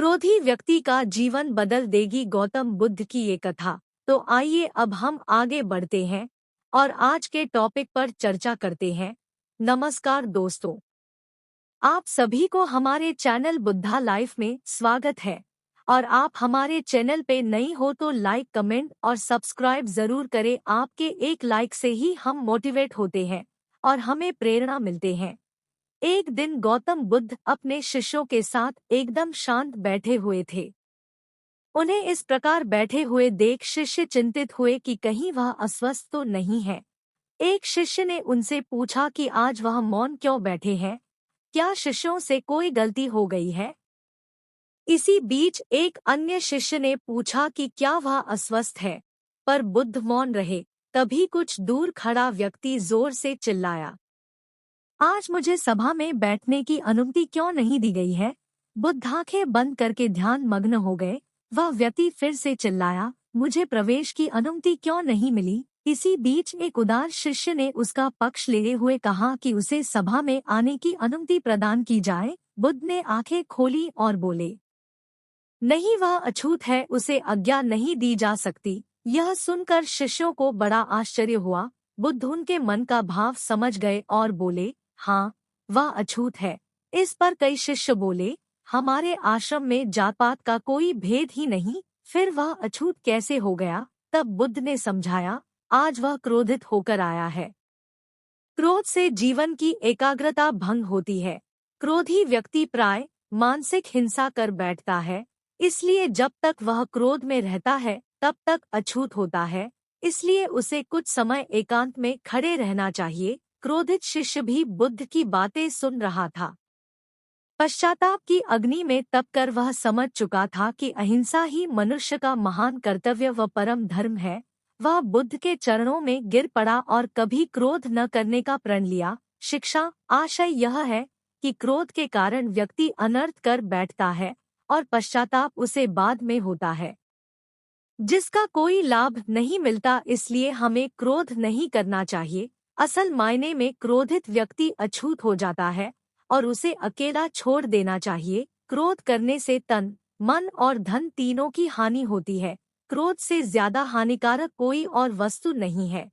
क्रोधी व्यक्ति का जीवन बदल देगी गौतम बुद्ध की ये कथा। तो आइए अब हम आगे बढ़ते हैं और आज के टॉपिक पर चर्चा करते हैं। नमस्कार दोस्तों, आप सभी को हमारे चैनल बुद्धा लाइफ में स्वागत है। और आप हमारे चैनल पे नई हो तो लाइक, कमेंट और सब्सक्राइब जरूर करें। आपके एक लाइक से ही हम मोटिवेट होते हैं और हमें प्रेरणा मिलते हैं। एक दिन गौतम बुद्ध अपने शिष्यों के साथ एकदम शांत बैठे हुए थे। उन्हें इस प्रकार बैठे हुए देख शिष्य चिंतित हुए कि कहीं वह अस्वस्थ तो नहीं है। एक शिष्य ने उनसे पूछा कि आज वह मौन क्यों बैठे हैं, क्या शिष्यों से कोई गलती हो गई है? इसी बीच एक अन्य शिष्य ने पूछा कि क्या वह अस्वस्थ है, पर बुद्ध मौन रहे। तभी कुछ दूर खड़ा व्यक्ति जोर से चिल्लाया, आज मुझे सभा में बैठने की अनुमति क्यों नहीं दी गई है? बुद्ध आंखें बंद करके ध्यान मग्न हो गए। वह व्यक्ति फिर से चिल्लाया, मुझे प्रवेश की अनुमति क्यों नहीं मिली? इसी बीच एक उदार शिष्य ने उसका पक्ष लेते हुए कहा कि उसे सभा में आने की अनुमति प्रदान की जाए। बुद्ध ने आंखें खोली और बोले, नहीं, वह अछूत है, उसे आज्ञा नहीं दी जा सकती। यह सुनकर शिष्यों को बड़ा आश्चर्य हुआ। बुद्ध उनके मन का भाव समझ गए और बोले, हाँ, वह अछूत है। इस पर कई शिष्य बोले, हमारे आश्रम में जात पात का कोई भेद ही नहीं, फिर वह अछूत कैसे हो गया? तब बुद्ध ने समझाया, आज वह क्रोधित होकर आया है। क्रोध से जीवन की एकाग्रता भंग होती है। क्रोधी व्यक्ति प्राय मानसिक हिंसा कर बैठता है, इसलिए जब तक वह क्रोध में रहता है तब तक अछूत होता है। इसलिए उसे कुछ समय एकांत में खड़े रहना चाहिए। क्रोधित शिष्य भी बुद्ध की बातें सुन रहा था। पश्चाताप की अग्नि में तपकर वह समझ चुका था कि अहिंसा ही मनुष्य का महान कर्तव्य व परम धर्म है। वह बुद्ध के चरणों में गिर पड़ा और कभी क्रोध न करने का प्रण लिया। शिक्षा आशय यह है कि क्रोध के कारण व्यक्ति अनर्थ कर बैठता है और पश्चाताप उसे बाद में होता है, जिसका कोई लाभ नहीं मिलता। इसलिए हमें क्रोध नहीं करना चाहिए। असल मायने में क्रोधित व्यक्ति अछूत हो जाता है और उसे अकेला छोड़ देना चाहिए। क्रोध करने से तन, मन और धन तीनों की हानि होती है। क्रोध से ज्यादा हानिकारक कोई और वस्तु नहीं है।